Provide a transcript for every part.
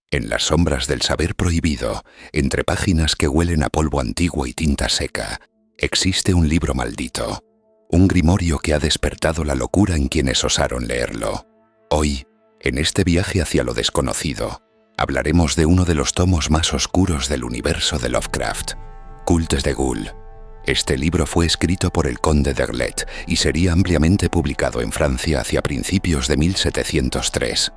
En las sombras del saber prohibido, entre páginas que huelen a polvo antiguo y tinta seca, existe un libro maldito, un grimorio que ha despertado la locura en quienes osaron leerlo. Hoy, en este viaje hacia lo desconocido, hablaremos de uno de los tomos más oscuros del universo de Lovecraft, Cultes de Ghoul. Este libro fue escrito por el conde d'Erlet y sería ampliamente publicado en Francia hacia principios de 1703.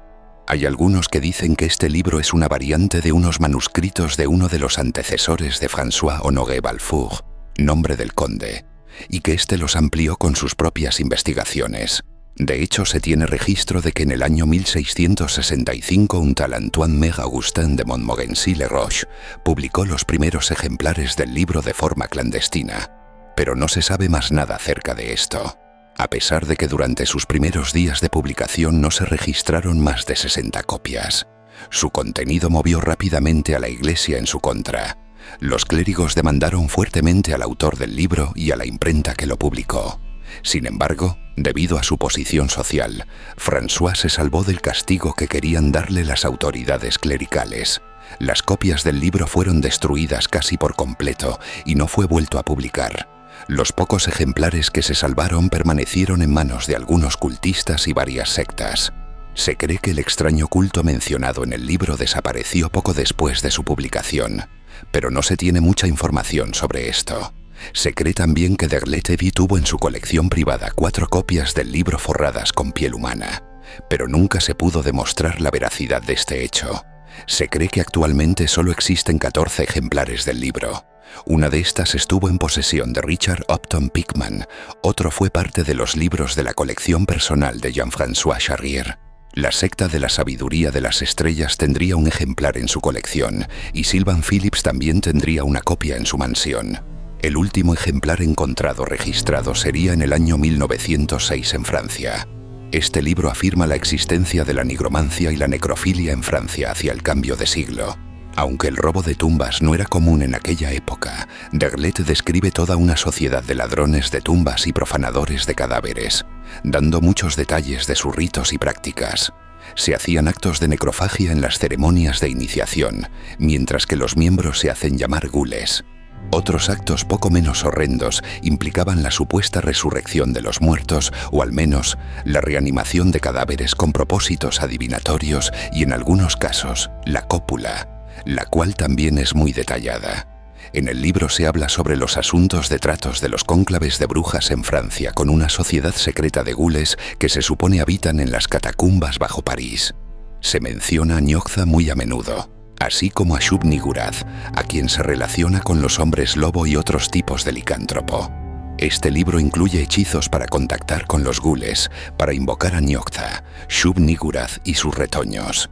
Hay algunos que dicen que este libro es una variante de unos manuscritos de uno de los antecesores de François Honoré Balfour, nombre del conde, y que éste los amplió con sus propias investigaciones. De hecho, se tiene registro de que en el año 1665 un tal Antoine-Mère Augustin de Montmorency-le-Roche publicó los primeros ejemplares del libro de forma clandestina, pero no se sabe más nada acerca de esto, a pesar de que durante sus primeros días de publicación no se registraron más de 60 copias. Su contenido movió rápidamente a la Iglesia en su contra. Los clérigos demandaron fuertemente al autor del libro y a la imprenta que lo publicó. Sin embargo, debido a su posición social, François se salvó del castigo que querían darle las autoridades clericales. Las copias del libro fueron destruidas casi por completo y no fue vuelto a publicar. Los pocos ejemplares que se salvaron permanecieron en manos de algunos cultistas y varias sectas. Se cree que el extraño culto mencionado en el libro desapareció poco después de su publicación, pero no se tiene mucha información sobre esto. Se cree también que d'Erlet tuvo en su colección privada 4 copias del libro forradas con piel humana, pero nunca se pudo demostrar la veracidad de este hecho. Se cree que actualmente solo existen 14 ejemplares del libro. Una de estas estuvo en posesión de Richard Upton Pickman, otro fue parte de los libros de la colección personal de Jean-François Charrier. La secta de la sabiduría de las estrellas tendría un ejemplar en su colección y Sylvan Phillips también tendría una copia en su mansión. El último ejemplar encontrado registrado sería en el año 1906 en Francia. Este libro afirma la existencia de la nigromancia y la necrofilia en Francia hacia el cambio de siglo. Aunque el robo de tumbas no era común en aquella época, d'Erlet describe toda una sociedad de ladrones de tumbas y profanadores de cadáveres, dando muchos detalles de sus ritos y prácticas. Se hacían actos de necrofagia en las ceremonias de iniciación, mientras que los miembros se hacen llamar gules. Otros actos poco menos horrendos implicaban la supuesta resurrección de los muertos o al menos la reanimación de cadáveres con propósitos adivinatorios y en algunos casos la cópula, la cual también es muy detallada. En el libro se habla sobre los asuntos de tratos de los cónclaves de brujas en Francia con una sociedad secreta de gules que se supone habitan en las catacumbas bajo París. Se menciona a Niogza muy a menudo, así como a Shub-Niggurath, a quien se relaciona con los hombres lobo y otros tipos de licántropo. Este libro incluye hechizos para contactar con los gules, para invocar a Niogza, Shub-Niggurath y sus retoños.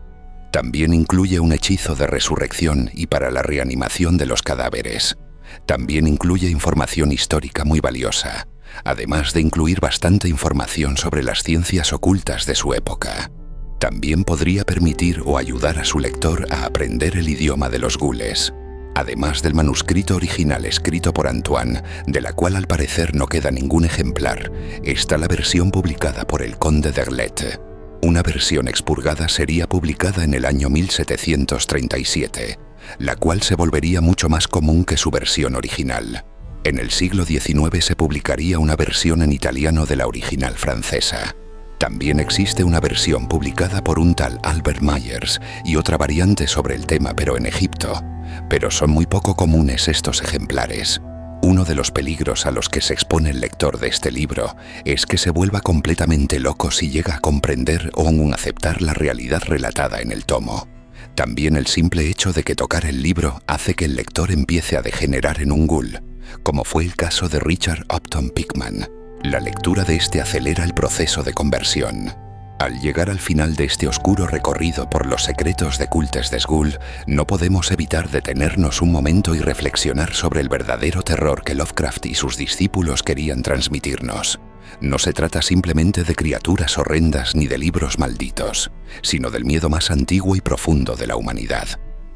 También incluye un hechizo de resurrección y para la reanimación de los cadáveres. También incluye información histórica muy valiosa, además de incluir bastante información sobre las ciencias ocultas de su época. También podría permitir o ayudar a su lector a aprender el idioma de los gules. Además del manuscrito original escrito por Antoine, de la cual al parecer no queda ningún ejemplar, está la versión publicada por el conde d'Erlet. Una versión expurgada sería publicada en el año 1737, la cual se volvería mucho más común que su versión original. En el siglo XIX se publicaría una versión en italiano de la original francesa. También existe una versión publicada por un tal Albert Myers y otra variante sobre el tema pero en Egipto, pero son muy poco comunes estos ejemplares. Uno de los peligros a los que se expone el lector de este libro es que se vuelva completamente loco si llega a comprender o aún aceptar la realidad relatada en el tomo. También el simple hecho de que tocar el libro hace que el lector empiece a degenerar en un ghoul, como fue el caso de Richard Upton Pickman. La lectura de este acelera el proceso de conversión. Al llegar al final de este oscuro recorrido por los secretos de Cultes des Ghoul, no podemos evitar detenernos un momento y reflexionar sobre el verdadero terror que Lovecraft y sus discípulos querían transmitirnos. No se trata simplemente de criaturas horrendas ni de libros malditos, sino del miedo más antiguo y profundo de la humanidad.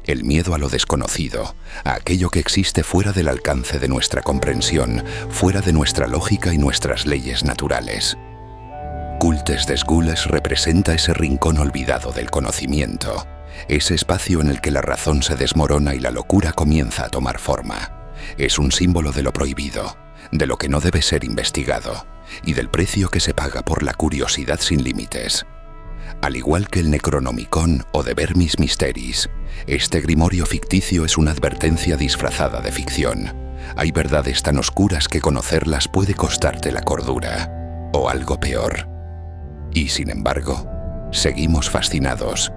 El miedo a lo desconocido, a aquello que existe fuera del alcance de nuestra comprensión, fuera de nuestra lógica y nuestras leyes naturales. Cultes des Ghoul representa ese rincón olvidado del conocimiento, ese espacio en el que la razón se desmorona y la locura comienza a tomar forma. Es un símbolo de lo prohibido, de lo que no debe ser investigado, y del precio que se paga por la curiosidad sin límites. Al igual que el Necronomicon o de Vermis Mysteris, este grimorio ficticio es una advertencia disfrazada de ficción. Hay verdades tan oscuras que conocerlas puede costarte la cordura, o algo peor. Y sin embargo, seguimos fascinados,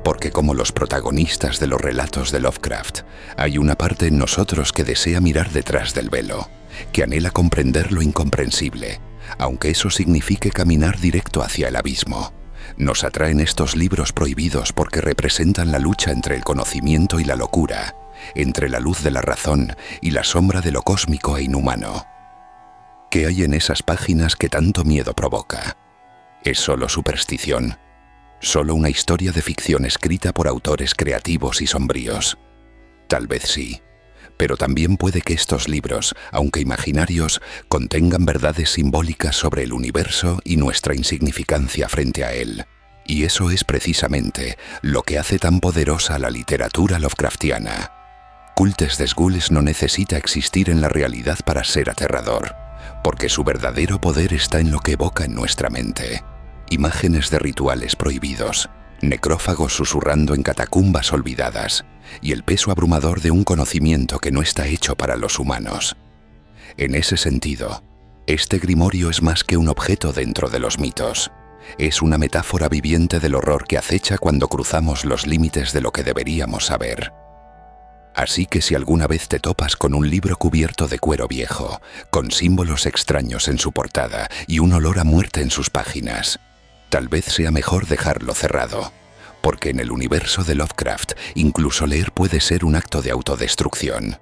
porque como los protagonistas de los relatos de Lovecraft, hay una parte en nosotros que desea mirar detrás del velo, que anhela comprender lo incomprensible, aunque eso signifique caminar directo hacia el abismo. Nos atraen estos libros prohibidos porque representan la lucha entre el conocimiento y la locura, entre la luz de la razón y la sombra de lo cósmico e inhumano. ¿Qué hay en esas páginas que tanto miedo provoca? ¿Es solo superstición? ¿Solo una historia de ficción escrita por autores creativos y sombríos? Tal vez sí, pero también puede que estos libros, aunque imaginarios, contengan verdades simbólicas sobre el universo y nuestra insignificancia frente a él. Y eso es precisamente lo que hace tan poderosa la literatura Lovecraftiana. Cultes des Ghouls no necesita existir en la realidad para ser aterrador, porque su verdadero poder está en lo que evoca en nuestra mente. Imágenes de rituales prohibidos, necrófagos susurrando en catacumbas olvidadas, y el peso abrumador de un conocimiento que no está hecho para los humanos. En ese sentido, este grimorio es más que un objeto dentro de los mitos. Es una metáfora viviente del horror que acecha cuando cruzamos los límites de lo que deberíamos saber. Así que si alguna vez te topas con un libro cubierto de cuero viejo, con símbolos extraños en su portada y un olor a muerte en sus páginas, tal vez sea mejor dejarlo cerrado, porque en el universo de Lovecraft incluso leer puede ser un acto de autodestrucción.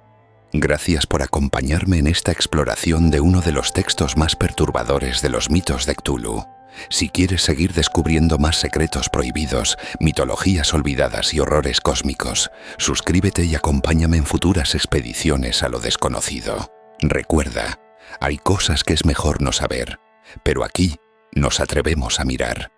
Gracias por acompañarme en esta exploración de uno de los textos más perturbadores de los mitos de Cthulhu. Si quieres seguir descubriendo más secretos prohibidos, mitologías olvidadas y horrores cósmicos, suscríbete y acompáñame en futuras expediciones a lo desconocido. Recuerda, hay cosas que es mejor no saber, pero aquí nos atrevemos a mirar.